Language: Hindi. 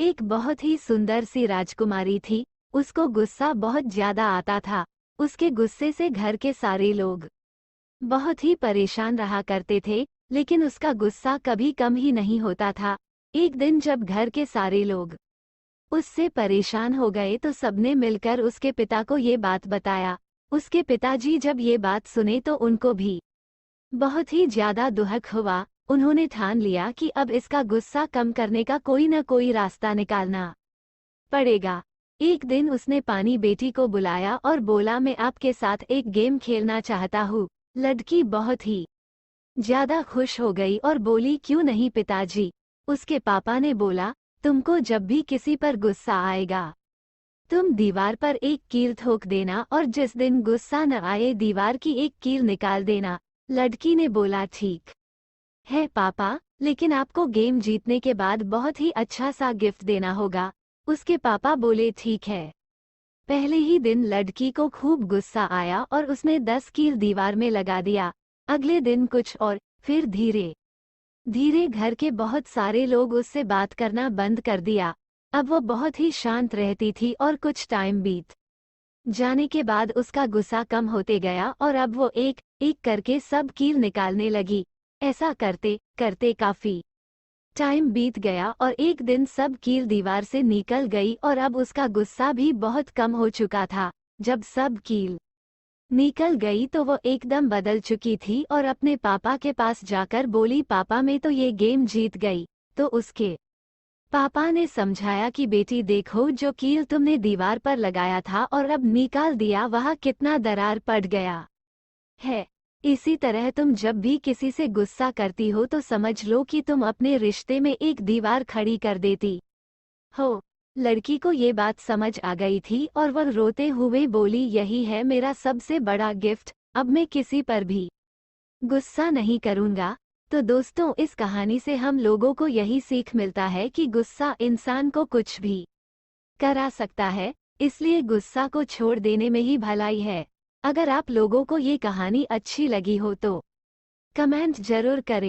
एक बहुत ही सुंदर सी राजकुमारी थी। उसको गुस्सा बहुत ज्यादा आता था। उसके गुस्से से घर के सारे लोग बहुत ही परेशान रहा करते थे, लेकिन उसका गुस्सा कभी कम ही नहीं होता था। एक दिन जब घर के सारे लोग उससे परेशान हो गए तो सबने मिलकर उसके पिता को ये बात बताया। उसके पिताजी जब ये बात सुने तो उनको भी बहुत ही ज्यादा दुख हुआ। उन्होंने ठान लिया कि अब इसका गुस्सा कम करने का कोई न कोई रास्ता निकालना पड़ेगा। एक दिन उसने पानी बेटी को बुलाया और बोला, मैं आपके साथ एक गेम खेलना चाहता हूँ। लड़की बहुत ही ज्यादा खुश हो गई और बोली, क्यों नहीं पिताजी। उसके पापा ने बोला, तुमको जब भी किसी पर गुस्सा आएगा तुम दीवार पर एक कील ठोक देना और जिस दिन गुस्सा न आए दीवार की एक कील निकाल देना। लड़की ने बोला, ठीक है पापा, लेकिन आपको गेम जीतने के बाद बहुत ही अच्छा सा गिफ्ट देना होगा। उसके पापा बोले, ठीक है। पहले ही दिन लड़की को खूब गुस्सा आया और उसने 10 कील दीवार में लगा दिया। अगले दिन कुछ और, फिर धीरे धीरे घर के बहुत सारे लोग उससे बात करना बंद कर दिया। अब वो बहुत ही शांत रहती थी और कुछ टाइम बीत जाने के बाद उसका गुस्सा कम होते गया और अब वो एक एक करके सब कील निकालने लगी। ऐसा करते करते काफी टाइम बीत गया और एक दिन सब कील दीवार से निकल गई और अब उसका गुस्सा भी बहुत कम हो चुका था। जब सब कील निकल गई तो वो एकदम बदल चुकी थी और अपने पापा के पास जाकर बोली, पापा मैं तो ये गेम जीत गई। तो उसके पापा ने समझाया कि बेटी देखो, जो कील तुमने दीवार पर लगाया था और अब निकाल दिया वह कितना दरार पड़ गया है। इसी तरह तुम जब भी किसी से गुस्सा करती हो तो समझ लो कि तुम अपने रिश्ते में एक दीवार खड़ी कर देती हो। लड़की को ये बात समझ आ गई थी और वह रोते हुए बोली, यही है मेरा सबसे बड़ा गिफ्ट, अब मैं किसी पर भी गुस्सा नहीं करूंगा। तो दोस्तों, इस कहानी से हम लोगों को यही सीख मिलता है कि गुस्सा इंसान को कुछ भी करा सकता है, इसलिए गुस्सा को छोड़ देने में ही भलाई है। अगर आप लोगों को ये कहानी अच्छी लगी हो तो कमेंट जरूर करें।